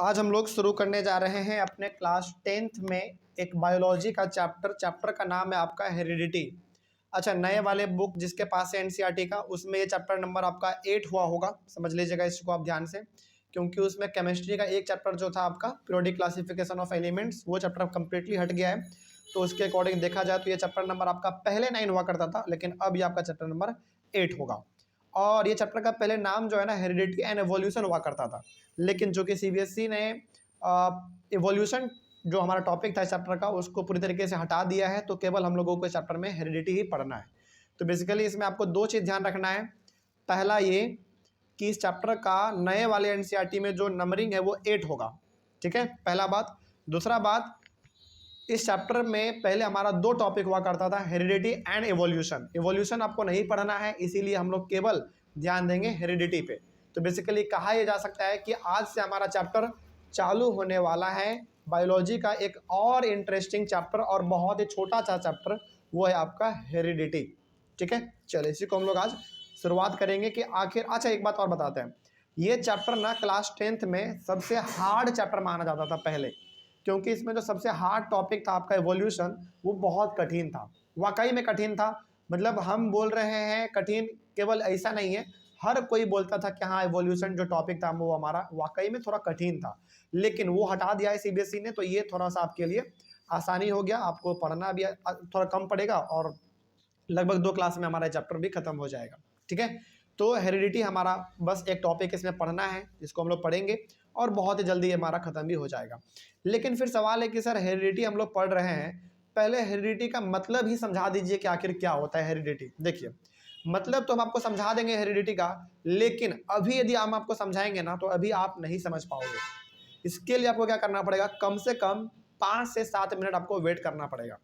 आज हम लोग शुरू करने जा रहे हैं अपने क्लास 10th में एक बायोलॉजी का चैप्टर का नाम है आपका हेरिडिटी। अच्छा, नए वाले बुक जिसके पास है एनसीईआरटी का, उसमें ये चैप्टर नंबर आपका 8 हुआ होगा, समझ लीजिएगा इसको आप ध्यान से, क्योंकि उसमें केमिस्ट्री का एक चैप्टर जो था आपका पीरियोडिक क्लासिफिकेशन ऑफ एलिमेंट्स, वो चैप्टर कंप्लीटली हट गया है। तो उसके अकॉर्डिंग देखा जाए तो ये चैप्टर नंबर आपका पहले 9 हुआ करता था, लेकिन अब ये आपका चैप्टर नंबर 8 होगा। और ये चैप्टर का पहले नाम जो है ना हेरिडिटी एंड एवोल्यूशन हुआ करता था, लेकिन जो कि सीबीएसई ने एवोल्यूशन जो हमारा टॉपिक था इस चैप्टर का उसको पूरी तरीके से हटा दिया है, तो केवल हम लोगों को इस चैप्टर में हेरिडिटी ही पढ़ना है। तो बेसिकली इसमें आपको दो चीज़ ध्यान रखना है। पहला ये कि इस चैप्टर का नए वाले एनसीईआरटी में जो नंबरिंग है वो 8 होगा, ठीक है, पहला बात। दूसरा बात, इस चैप्टर में पहले हमारा दो टॉपिक हुआ करता था, हेरिडिटी एंड एवोल्यूशन। एवोल्यूशन आपको नहीं पढ़ना है, इसीलिए हम लोग केवल ध्यान देंगे हेरिडिटी पे। तो बेसिकली कहा यह जा सकता है कि आज से हमारा चैप्टर चालू होने वाला है बायोलॉजी का एक और इंटरेस्टिंग चैप्टर, और बहुत ही छोटा सा चैप्टर, वो है आपका हेरिडिटी। ठीक है, चलिए इसी को हम लोग आज शुरुआत करेंगे कि आखिर। अच्छा, एक बात और बताते हैं, ये चैप्टर ना क्लास 10th में सबसे हार्ड चैप्टर माना जाता था पहले, क्योंकि इसमें जो सबसे हार्ड टॉपिक था आपका एवोल्यूशन, वो बहुत कठिन था, वाकई में कठिन था। मतलब हम बोल रहे हैं कठिन, केवल ऐसा नहीं है, हर कोई बोलता था कि हाँ एवोल्यूशन जो टॉपिक था वो हमारा वाकई में थोड़ा कठिन था, लेकिन वो हटा दिया है सीबीएसई ने, तो ये थोड़ा सा आपके लिए आसानी हो गया, आपको पढ़ना भी थोड़ा कम पड़ेगा और लगभग 2 क्लास में हमारा चैप्टर भी खत्म हो जाएगा। ठीक है, तो हेरिडिटी हमारा बस एक टॉपिक इसमें पढ़ना है, इसको हम लोग पढ़ेंगे और बहुत ही जल्दी हमारा खत्म भी हो जाएगा। लेकिन फिर सवाल है कि सर हेरिडिटी हम लोग पढ़ रहे हैं, पहले हेरिडिटी का मतलब ही समझा दीजिए कि आखिर क्या होता है हेरिडिटी। देखिए, मतलब तो हम आपको समझा देंगे हेरिडिटी का, लेकिन अभी यदि हम आपको समझाएंगे ना तो अभी आप नहीं समझ पाओगे। इसके लिए आपको क्या करना पड़ेगा, कम से कम 5 से 7 मिनट आपको वेट करना पड़ेगा।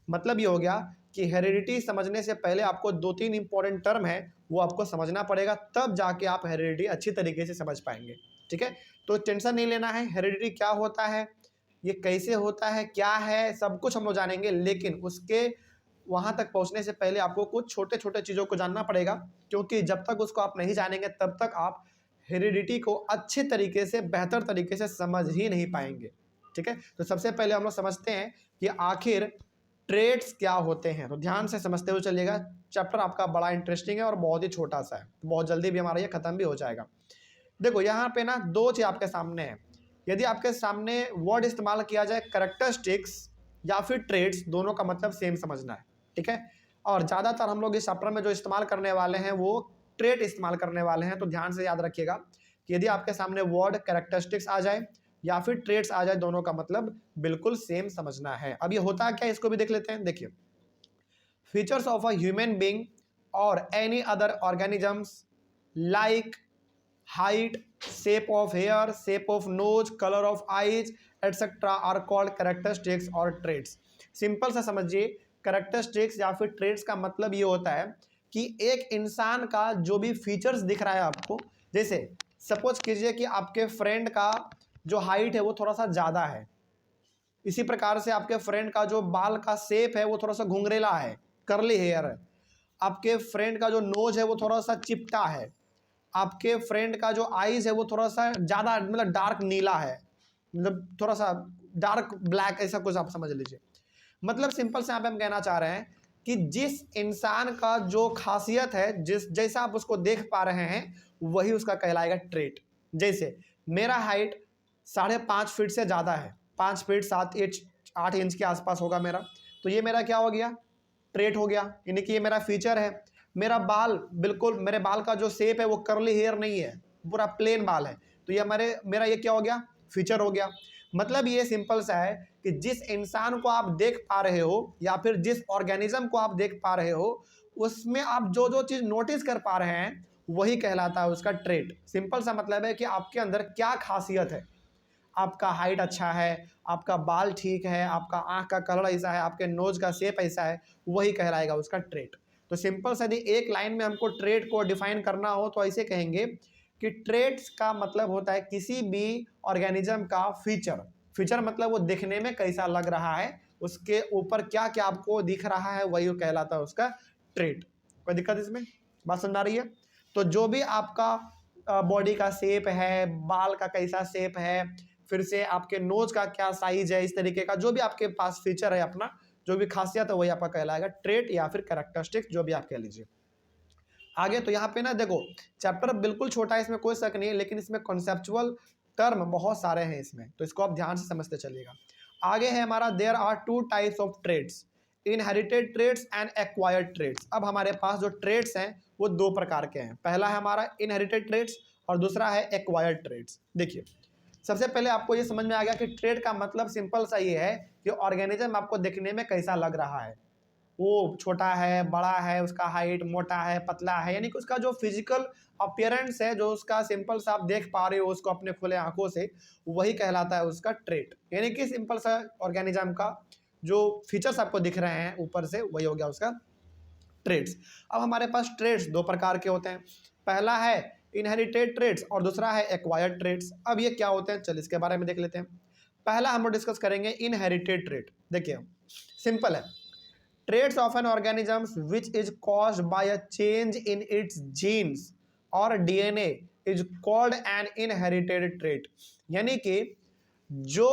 मतलब ये हो गया कि हेरिडिटी समझने से पहले आपको 2-3 इंपॉर्टेंट टर्म है वो आपको समझना पड़ेगा, तब जाके आप हेरिडिटी अच्छी तरीके से समझ पाएंगे। ठीक है, तो टेंशन नहीं लेना है, हेरिडिटी क्या होता है, ये कैसे होता है, क्या है, सब कुछ हम लोग जानेंगे, लेकिन उसके वहाँ तक पहुँचने से पहले आपको कुछ छोटे छोटे चीज़ों को जानना पड़ेगा, क्योंकि जब तक उसको आप नहीं जानेंगे तब तक आप हेरिडिटी को अच्छे तरीके से, बेहतर तरीके से समझ ही नहीं पाएंगे। ठीक है, तो सबसे पहले हम लोग समझते हैं कि आखिर ट्रेड्स क्या होते हैं। तो ध्यान से समझते हुए चलिएगा, चैप्टर आपका बड़ा इंटरेस्टिंग है और बहुत ही छोटा सा है, तो बहुत जल्दी भी हमारा ये खत्म भी हो जाएगा। देखो यहाँ पे ना दो चीज़ आपके सामने है, यदि आपके सामने वर्ड इस्तेमाल किया जाए कैरेक्टरिस्टिक्स या फिर ट्रेड्स, दोनों का मतलब सेम समझना है। ठीक है, और ज़्यादातर हम लोग इस चैप्टर में जो इस्तेमाल करने वाले हैं वो ट्रेड इस्तेमाल करने वाले हैं, तो ध्यान से याद रखिएगा कि यदि आपके सामने वर्ड कैरेक्टरिस्टिक्स आ जाए या फिर ट्रेड्स आ जाए, दोनों का मतलब बिल्कुल सेम समझना है। अब ये होता क्या, इसको भी देख लेते हैं। देखिए, features of a human being और any other organisms like height, shape of hair, shape of nose, color of eyes, etc. are called characteristics और traits। सिंपल सा समझिए, characteristics या फिर traits का मतलब ये होता है कि एक इंसान का जो भी फीचर्स दिख रहा है आपको, जैसे सपोज कीजिए कि आपके फ्रेंड का जो हाइट है वो थोड़ा सा ज़्यादा है, इसी प्रकार से आपके फ्रेंड का जो बाल का शेप है वो थोड़ा सा घुंघरेला है, कर्ली हेयर है, आपके फ्रेंड का जो नोज है वो थोड़ा सा चिपटा है, आपके फ्रेंड का जो आईज है वो थोड़ा सा ज़्यादा मतलब डार्क नीला है, मतलब थोड़ा सा डार्क ब्लैक, ऐसा कुछ आप समझ लीजिए। मतलब सिंपल से यहाँ पे हम कहना चाह रहे हैं कि जिस इंसान का जो खासियत है, जिस जैसा आप उसको देख पा रहे हैं वही उसका कहलाएगा ट्रेट। जैसे मेरा हाइट 5.5 फीट से ज़्यादा है, 5 फीट 8 इंच के आसपास होगा मेरा, तो ये मेरा क्या हो गया, ट्रेट हो गया, यानी कि ये मेरा फीचर है। मेरा बाल बिल्कुल, मेरे बाल का जो शेप है वो कर्ली हेयर नहीं है, पूरा प्लेन बाल है, तो ये मेरा ये क्या हो गया, फीचर हो गया। मतलब ये सिंपल सा है कि जिस इंसान को आप देख पा रहे हो या फिर जिस ऑर्गेनिज्म को आप देख पा रहे हो, उसमें आप जो जो चीज़ नोटिस कर पा रहे हैं वही कहलाता है उसका ट्रेट। सिंपल सा मतलब है कि आपके अंदर क्या खासियत है, आपका हाइट अच्छा है, आपका बाल ठीक है, आपका आँख का कलर ऐसा है, आपके नोज का शेप ऐसा है, वही कहलाएगा उसका ट्रेट। तो सिंपल से यदि एक लाइन में हमको ट्रेट को डिफाइन करना हो तो ऐसे कहेंगे कि ट्रेट्स का मतलब होता है किसी भी ऑर्गेनिज्म का फीचर। फीचर मतलब वो दिखने में कैसा लग रहा है, उसके ऊपर क्या क्या आपको दिख रहा है, वही कहलाता है उसका ट्रेट। कोई दिक्कत इसमें, बात समझ आ रही है? तो जो भी आपका बॉडी का शेप है, बाल का कैसा शेप है, फिर से आपके नोज का क्या साइज है, इस तरीके का जो भी आपके पास फीचर है अपना, जो भी खासियत है वही आपका कहलाएगा ट्रेट या फिर कैरेक्टरिस्टिक, जो भी आप कह लीजिए। आगे तो यहाँ पे ना देखो चैप्टर बिल्कुल छोटा है, इसमें कोई शक नहीं है, लेकिन इसमें कॉन्सेप्चुअल टर्म बहुत सारे हैं इसमें, तो इसको आप ध्यान से समझते चलिएगा। आगे है हमारा there are two types of trades, inherited trades and acquired trades. अब हमारे पास जो ट्रेड्स हैं वो दो प्रकार के हैं, पहला है हमारा इनहेरिटेड ट्रेड्स और दूसरा है एक्वायर्ड ट्रेड्स। देखिए सबसे पहले आपको ये समझ में आ गया कि ट्रेड का मतलब सिंपल सा ये है कि ऑर्गेनिज्म आपको देखने में कैसा लग रहा है, वो छोटा है, बड़ा है, उसका हाइट, मोटा है, पतला है, यानी कि उसका जो फिजिकल अपीयरेंस है, जो उसका सिंपल सा आप देख पा रहे हो उसको अपने खुले आंखों से, वही कहलाता है उसका ट्रेट। यानी कि सिंपल सा ऑर्गेनिज्म का जो फीचर्स आपको दिख रहे हैं ऊपर से, वही हो गया उसका ट्रेड्स। अब हमारे पास ट्रेड्स दो प्रकार के होते हैं, पहला है इनहेरिटेड ट्रेड्स और दूसरा है एक्वायर्ड ट्रेड्स। अब ये क्या होते हैं, चलिए इसके बारे में देख लेते हैं। पहला हम लोग डिस्कस करेंगे इनहेरिटेड ट्रेड। देखिए सिंपल है, traits of an organism which is caused by a change in its genes or DNA is called an inherited trait। यानी कि जो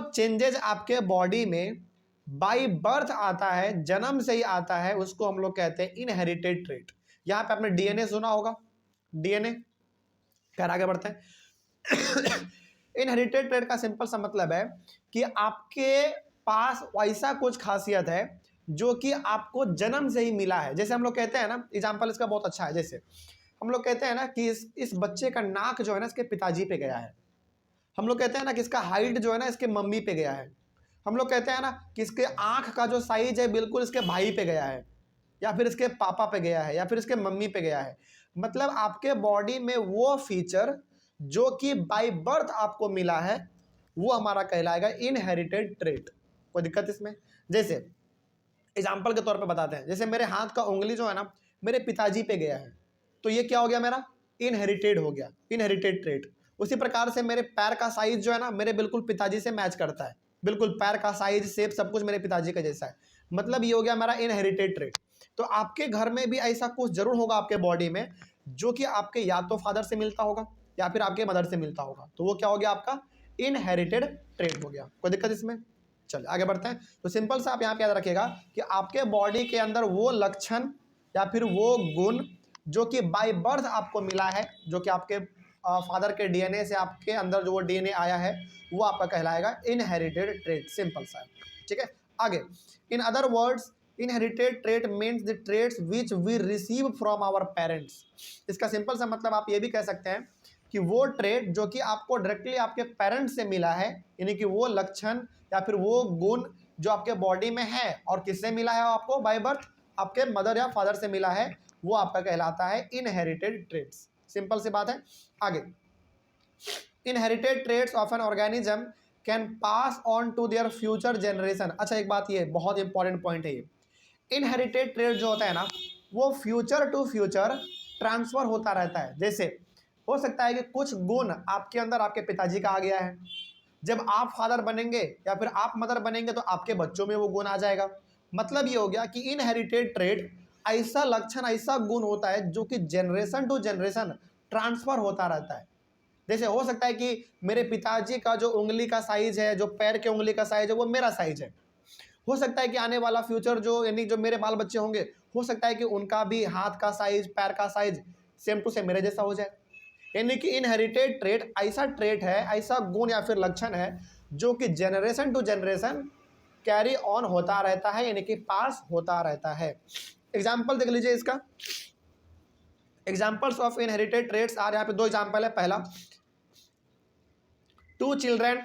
चेंजेज आपके बॉडी में बाय बर्थ आता है, जन्म से ही आता है, उसको हम लोग कहते हैं इनहेरिटेड ट्रेट। यहां पे आपने डीएनए सुना होगा, डीएनए। खैर आगे बढ़ते हैं। इनहेरिटेड ट्रेट का सिंपल सा मतलब है कि आपके पास वैसा कुछ खासियत है जो कि आपको जन्म से ही मिला है। जैसे हम लोग कहते हैं ना, एग्जांपल इसका बहुत अच्छा है, जैसे हम लोग कहते हैं ना कि इस बच्चे का नाक जो है ना इसके पिताजी पे गया है, हम लोग कहते हैं ना कि इसका हाइट जो है ना इसके मम्मी पे गया है, हम लोग कहते हैं ना कि इसके आंख का जो साइज है बिल्कुल इसके भाई पे गया है, या फिर इसके पापा पे गया है, या फिर इसके मम्मी पे गया है। मतलब आपके बॉडी में वो फीचर जो कि बाय बर्थ आपको मिला है वो हमारा कहलाएगा इनहेरिटेड ट्रेट। कोई दिक्कत इसमें? जैसे एग्जाम्पल के तौर पे बताते हैं, जैसे मेरे हाथ का उंगली जो है ना मेरे पिताजी पे गया है, तो ये क्या हो गया, मेरा इनहेरिटेड हो गया, इनहेरिटेड ट्रेट। उसी प्रकार से मेरे पैर का साइज जो है ना मेरे बिल्कुल पिताजी से मैच करता है, बिल्कुल पैर का साइज, शेप, सब कुछ मेरे पिताजी का जैसा है, मतलब ये हो गया मेरा इनहेरिटेड ट्रेट। तो आपके घर में भी ऐसा कुछ जरूर होगा आपके बॉडी में जो कि आपके या तो फादर से मिलता होगा या फिर आपके मदर से मिलता होगा, तो वो क्या हो गया, आपका इनहेरिटेड ट्रेट हो गया। कोई दिक्कत इसमें? चलिए आगे बढ़ते हैं। तो सिंपल सा आप यहाँ पे याद रखिएगा कि आपके बॉडी के अंदर वो लक्षण या फिर वो गुण जो कि बाय बर्थ आपको मिला है, जो कि आपके फादर के डीएनए से आपके अंदर जो वो डीएनए आया है, वो आपका कहलाएगा इनहेरिटेड ट्रेट। सिंपल सा है, ठीक है। आगे, in other words inherited trait means the traits which we receive from our parents. इसका सिंपल सा मतलब आप ये भी कह सकते हैं कि वो ट्रेट जो कि आपको डायरेक्टली आपके पेरेंट्स से मिला है, यानी कि वो लक्षण या फिर वो गुण जो आपके बॉडी में है, और किससे मिला है आपको बाय बर्थ, आपके मदर या फादर से मिला है, वो आपका कहलाता है इनहेरिटेड ट्रेट्स। सिंपल सी बात है। आगे, inherited traits of an organism can pass on to their future generation. अच्छा एक बात, ये बहुत इंपॉर्टेंट पॉइंट है, ये इनहेरिटेड ट्रेट जो होता है ना वो फ्यूचर टू फ्यूचर ट्रांसफर होता रहता है। जैसे हो सकता है कि कुछ गुण आपके अंदर आपके पिताजी का आ गया है, जब आप फादर बनेंगे या फिर आप मदर बनेंगे तो आपके बच्चों में वो गुण आ जाएगा। मतलब ये हो गया कि इनहेरिटेड ट्रेट ऐसा लक्षण, ऐसा गुण होता है जो कि जनरेशन टू जनरेशन ट्रांसफर होता रहता है। जैसे हो सकता है कि मेरे पिताजी का जो उंगली का साइज है, जो पैर के उंगली का साइज है, वो मेरा साइज है। हो सकता है कि आने वाला फ्यूचर जो यानी जो मेरे बाल बच्चे होंगे, हो सकता है कि उनका भी हाथ का साइज, पैर का साइज सेम टू सेम मेरे जैसा हो जाए। यानी कि इनहेरिटेड ट्रेट ऐसा ट्रेट है, ऐसा गुण या फिर लक्षण है जो कि generation to generation carry on होता रहता है, यानी कि पास होता रहता है। एग्जाम्पल देख लीजिए इसका। Examples of inherited traits are, यहाँ पे दो एग्जाम्पल है। पहला, two children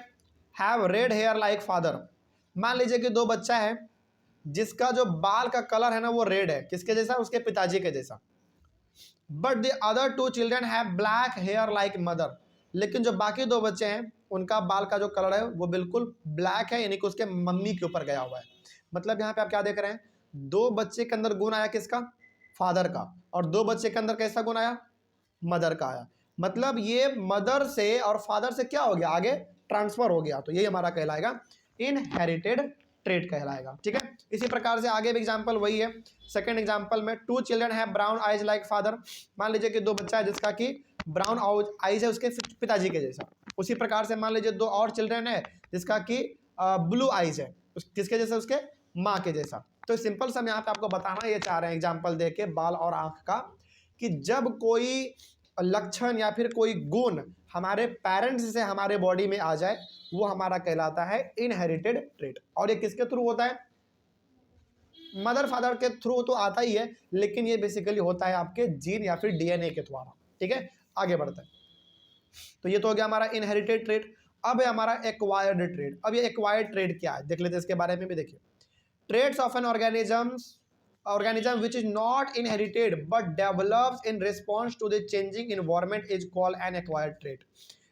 have red hair like father. मान लीजिए कि दो बच्चा है जिसका जो बाल का कलर है ना वो रेड है, किसके जैसा, उसके पिताजी के जैसा। But the other two children have black hair like mother. लेकिन जो बाकी दो बच्चे हैं उनका बाल का जो कलर है वो बिल्कुल ब्लैक है, यानी कि उसके मम्मी के ऊपर गया हुआ है। मतलब यहाँ पे आप क्या देख रहे हैं, दो बच्चे के अंदर गुण आया किसका, फादर का, और दो बच्चे के अंदर कैसा गुण आया, मदर का आया। मतलब ये मदर से और फादर से क्या हो गया, आगे ट्रांसफर हो गया। तो यही हमारा कहलाएगा इनहेरिटेड ट्रेट कहलाएगा, ठीक है। इसी प्रकार से आगे भी एग्जांपल वही है। सेकंड एग्जांपल में, two children have brown eyes like father. मान लीजिए कि दो बच्चा है जिसका कि ब्राउन आइज है उसके पिताजी के जैसा। उसी प्रकार से मान लीजिए 2 और चिल्ड्रन है जिसका कि ब्लू आइज है, किसके जैसा, उसके माँ के जैसा। तो सिंपल सा हम यहाँ पे आपको बताना ये चाह रहे हैं एग्जाम्पल दे के बाल और आंख का, कि जब कोई लक्षण या फिर कोई गुण हमारे पेरेंट्स से हमारे बॉडी में आ जाए वो हमारा कहलाता है इनहेरिटेड ट्रेट। और ये किसके थ्रू होता है? मदर फादर के थ्रू तो आता ही है, लेकिन ये बेसिकली होता है आपके जीन या फिर डीएनए के द्वारा। ठीक है, आगे बढ़ते हैं। तो ये तो हो गया हमारा इनहेरिटेड ट्रेट। अब है हमारा एक्वायर्ड ट्रेट। अब ये एक्वायर्ड ट्रेट क्या है देख लेते हैं, इसके बारे में भी देखिए। Traits of an organism which is not inherited but develops in response to the changing environment is called an acquired trait।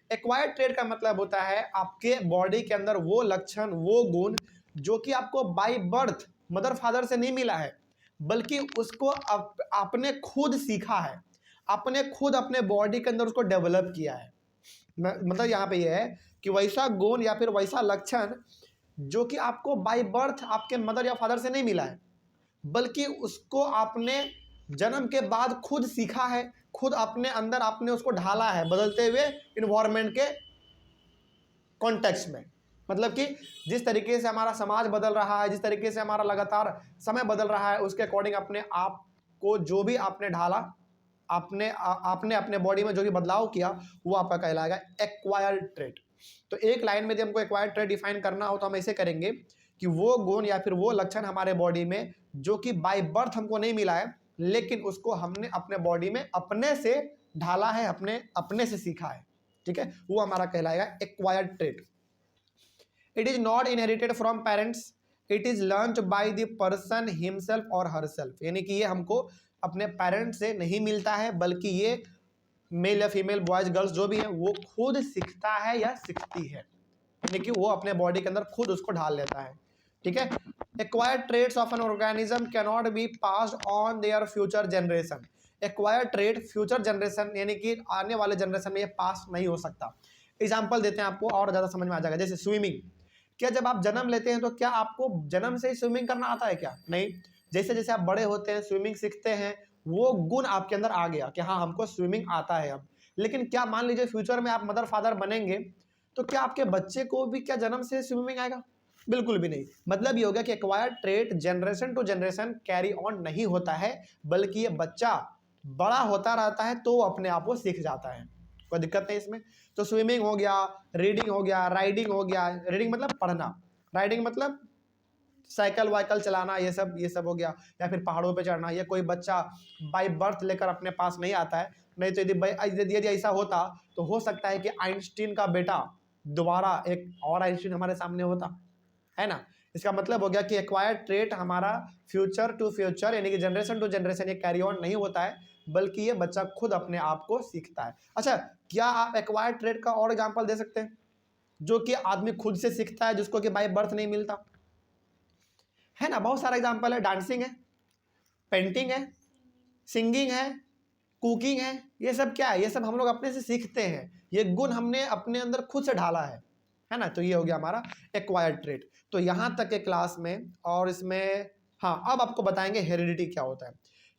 Acquired trait का मतलब होता है आपके बॉडी के अंदर वो लक्षण, वो गुण जो कि आपको बाय बर्थ मदर फादर से नहीं मिला है, बल्कि उसको आपने खुद सीखा है, आपने खुद अपने बॉडी के अंदर उसको डेवलप किया है। मतलब यहाँ पे ये है कि वैसा गुण या फिर वैसा लक्षण जो कि आपको बाय बर्थ आपके मदर या फादर से नहीं मिला है, बल्कि उसको आपने जन्म के बाद खुद सीखा है, खुद अपने अंदर आपने उसको ढाला है बदलते हुए इन्वायरमेंट के कॉन्टेक्स्ट में। मतलब कि जिस तरीके से हमारा समाज बदल रहा है, जिस तरीके से हमारा लगातार समय बदल रहा है, उसके अकॉर्डिंग अपने आप को जो भी आपने ढाला, आपने अपने बॉडी में जो भी बदलाव किया, वो आपका कहलाएगा एक्वायर्ड ट्रेट। तो एक लाइन में यदि हमको एक्वायर्ड ट्रेट डिफाइन करना हो तो हम ऐसे करेंगे कि वो गुण या फिर वो लक्षण हमारे बॉडी में जो कि बाय बर्थ हमको नहीं मिला है, लेकिन उसको हमने अपने बॉडी में अपने से ढाला है, अपने से सीखा है। ठीक है, वो हमारा कहलाएगा acquired trait. It is not inherited from parents, it is learned by the person himself और हरसेल्फ। यानी कि ये हमको अपने पेरेंट्स से नहीं मिलता है, बल्कि ये मेल या फीमेल, बॉयज गर्ल्स जो भी है, वो खुद सीखता है या सीखती है, यानी कि वो अपने बॉडी के अंदर खुद उसको ढाल लेता है। ठीक है, acquired traits of an organism can not be passed on their future generation. Acquired trait future generation यानी कि आने वाले जनरेशन में ये पास नहीं हो सकता। एग्जाम्पल देते हैं आपको और ज़्यादा समझ में आ जाएगा। जैसे स्विमिंग, क्या जब आप जन्म लेते हैं तो क्या आपको जन्म से ही स्विमिंग करना आता है? क्या नहीं। जैसे जैसे आप बड़े होते हैं, स्विमिंग सीखते हैं, वो गुण आपके अंदर आ गया कि हाँ हमको स्विमिंग आता है अब। लेकिन क्या मान लीजिए फ्यूचर में आप मदर फादर बनेंगे, तो क्या आपके बच्चे को भी क्या जन्म से स्विमिंग आएगा? बिल्कुल भी नहीं। मतलब ये हो गया कि acquired trait generation to generation carry on नहीं होता है, बल्कि ये बच्चा बड़ा होता रहता है तो अपने आप वो सीख जाता है, कोई दिक्कत नहीं इसमें। तो स्विमिंग हो गया, रीडिंग हो गया, राइडिंग हो गया। रीडिंग मतलब पढ़ना, राइडिंग मतलब साइकिल वाइकल चलाना, ये सब हो गया। या फिर पहाड़ों पे चढ़ना, ये कोई बच्चा बाय बर्थ लेकर अपने पास नहीं आता है। नहीं तो यदि ऐसा होता तो हो सकता है कि आइंस्टीन का बेटा दोबारा एक और आइंस्टीन हमारे सामने होता है ना। इसका मतलब हो गया कि एक्वायर्ड ट्रेट हमारा फ्यूचर टू फ्यूचर यानी कि जनरेशन टू जनरेशन ये कैरी ऑन नहीं होता है, बल्कि ये बच्चा खुद अपने आप को सीखता है। अच्छा, क्या आप एक्वायर्ड ट्रेट का और एग्जांपल दे सकते हैं जो कि आदमी खुद से सीखता है, जिसको कि बाय बर्थ नहीं मिलता? है ना, बहुत सारा एग्जांपल है। डांसिंग है, पेंटिंग है, सिंगिंग है, कुकिंग है। ये सब क्या है? ये सब हम लोग अपने से सीखते हैं, ये गुण हमने अपने अंदर खुद से ढाला है ना। तो ये हो गया हमारा एक्वायर्ड ट्रेट। तो यहाँ तक के क्लास में, और इसमें हाँ अब आपको बताएंगे हेरिडिटी क्या होता है,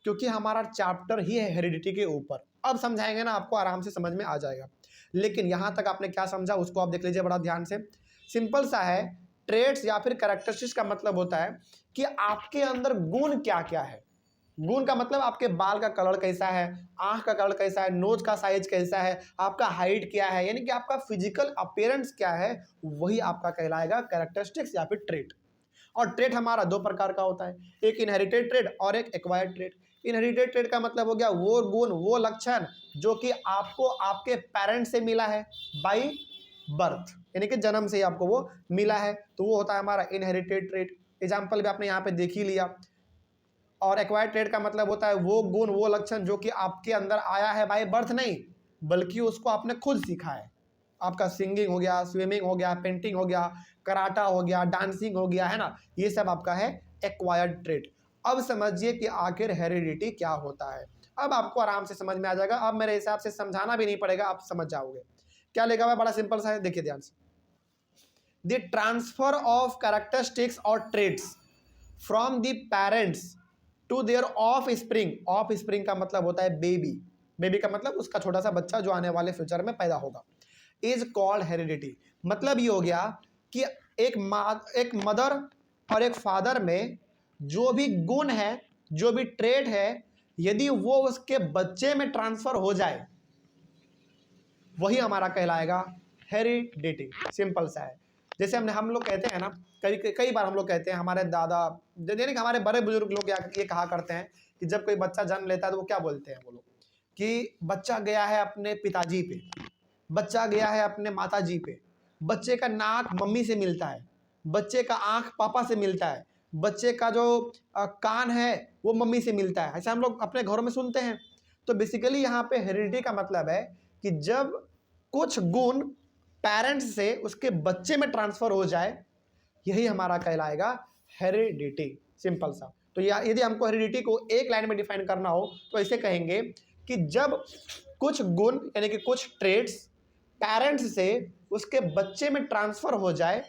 क्योंकि हमारा चैप्टर ही है हेरिडिटी के ऊपर। अब समझाएंगे ना, आपको आराम से समझ में आ जाएगा। लेकिन यहाँ तक आपने क्या समझा उसको आप देख लीजिए बड़ा ध्यान से। सिंपल सा है, ट्रेट्स या फिर कैरेक्टरिस्टिक्स का मतलब होता है कि आपके अंदर गुण क्या क्या है। गुण का मतलब आपके बाल का कलर कैसा है, आंख का कलर कैसा है, नोज का साइज कैसा है, आपका हाइट क्या है, यानी कि आपका फिजिकल अपीयरेंस क्या है, वही आपका कहलाएगा कैरेक्टरिस्टिक्स या फिर ट्रेट। और ट्रेट हमारा दो प्रकार का होता है, एक इनहेरिटेड ट्रेट और एक एक्वायर्ड ट्रेट। इनहेरिटेड ट्रेट का मतलब हो गया वो गुण, वो लक्षण जो कि आपको आपके पेरेंट्स से मिला है बाय बर्थ, यानी कि जन्म से ही आपको वो मिला है, तो वो होता है हमारा इनहेरिटेड ट्रेट। एग्जाम्पल भी आपने यहाँ पे देख ही लिया। और एक्वायर्ड ट्रेट का मतलब होता है वो गुण, वो लक्षण जो कि आपके अंदर आया है बाय बर्थ नहीं, बल्कि उसको आपने खुद सीखा है। आपका सिंगिंग हो गया, स्विमिंग हो गया, पेंटिंग हो गया, कराटा हो गया, डांसिंग हो गया, है ना, ये सब आपका है एक्वायर्ड ट्रेट। अब समझिए कि आखिर हेरिडिटी क्या होता है। अब आपको आराम से समझ में आ जाएगा। अब मेरे हिसाब से समझाना भी नहीं पड़ेगा, आप समझ जाओगे। क्या लिखा हुआ है? बड़ा सिंपल सा है, देखिए ध्यान से। द ट्रांसफर ऑफ कैरेक्टरिस्टिक्स और traits from the parents to their offspring. Offspring का मतलब होता है बेबी। बेबी का मतलब उसका छोटा सा बच्चा जो आने वाले फ्यूचर में पैदा होगा। Is called heredity. मतलब ये हो गया कि एक मदर और एक फादर में जो भी गुण है, जो भी ट्रेड है, यदि वो उसके बच्चे में ट्रांसफर हो जाए, वही हमारा कहलाएगा हेरिडिटी। सिंपल सा है। जैसे हम लोग कहते हैं ना, कई कई बार हम लोग कहते हैं, हमारे दादा यानी कि हमारे बड़े बुजुर्ग लोग ये कहा करते हैं कि जब कोई बच्चा जन्म लेता है तो वो क्या बोलते हैं, वो लोग कि बच्चा गया है अपने पिताजी पे, बच्चा गया है अपने माताजी पे, बच्चे का नाक मम्मी से मिलता है, बच्चे का आंख पापा से मिलता है, बच्चे का जो कान है वो मम्मी से मिलता है। ऐसा हम लोग अपने घरों में सुनते हैं। तो बेसिकली यहाँ पे हेरिडिटी का मतलब है कि जब कुछ गुण पेरेंट्स से उसके बच्चे में ट्रांसफर हो जाए, यही हमारा कहलाएगा हेरिडिटी। सिंपल सा। तो यदि हमको हेरिडिटी को एक लाइन में डिफाइन करना हो तो ऐसे कहेंगे कि जब कुछ गुण यानी कि कुछ ट्रेड्स पेरेंट्स से उसके बच्चे में ट्रांसफर हो जाए,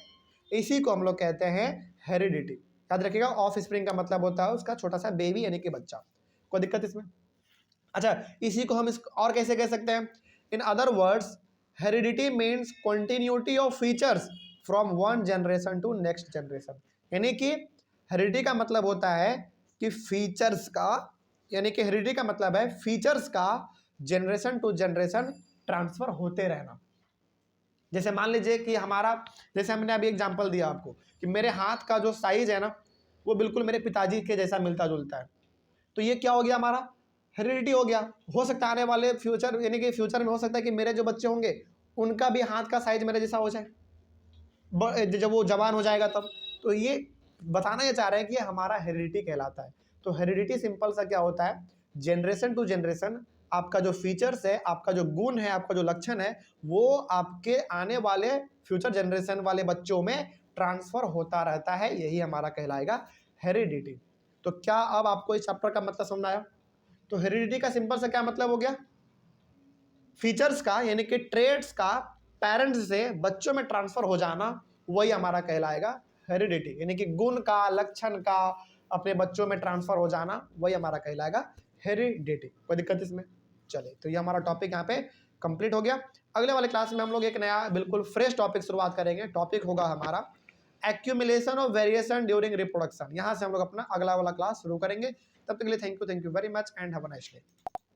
इसी को हम लोग कहते हैं हेरिडिटी। याद रखिएगा, ऑफ स्प्रिंग का मतलब होता है उसका छोटा सा बेबी यानी कि बच्चा। कोई दिक्कत इसमें? अच्छा, इसी को हम और कैसे कह सकते हैं? In other words, heredity means continuity of features from one generation to next generation. यानी कि हेरिडिटी का मतलब होता है कि फीचर्स का, यानी कि हेरिडिटी का मतलब है फीचर्स का जनरेशन टू जनरेशन ट्रांसफर होते रहना। जैसे मान लीजिए कि हमारा, जैसे हमने अभी एग्जांपल दिया आपको कि मेरे हाथ का जो साइज है ना, वो बिल्कुल मेरे पिताजी के जैसा मिलता जुलता है। तो ये क्या हो गया, हमारा हेरिडिटी हो गया। हो सकता है आने वाले फ्यूचर, यानी कि फ्यूचर में हो सकता है कि मेरे जो बच्चे होंगे उनका भी हाथ का साइज मेरे जैसा हो जाए जब वो जवान हो जाएगा तब। तो ये बताना ये चाह रहे हैं कि हमारा हेरिडिटी कहलाता है। तो हेरिडिटी सिंपल सा क्या होता है, जनरेशन टू जनरेशन आपका जो फीचर्स है, आपका जो गुण है, आपका जो लक्षण है, वो आपके आने वाले फ्यूचर जनरेशन वाले बच्चों में ट्रांसफर होता रहता है। यही हमारा कहलाएगा हेरिडिटी। तो क्या अब आपको इस चैप्टर का मतलब समझ आया? तो हेरिडिटी का सिंपल सा क्या मतलब हो गया, फीचर्स का यानी कि ट्रेड्स का पेरेंट्स से बच्चों में ट्रांसफर हो जाना, वही हमारा कहलाएगा हेरिडिटी। यानी कि गुण का, लक्षण का अपने बच्चों में ट्रांसफर हो जाना, वही हमारा कहलाएगा हेरिडिटी। कोई दिक्कत इसमें? चले, तो ये हमारा टॉपिक यहाँ पे कंप्लीट हो गया। अगले वाले क्लास में हम लोग एक नया बिल्कुल फ्रेश टॉपिक शुरुआत करेंगे। टॉपिक होगा हमारा accumulation of variation during reproduction. यहाँ से हम लोग अपना अगला वाला क्लास शुरू करेंगे। तब तक के लिए thank you very much and have a nice day.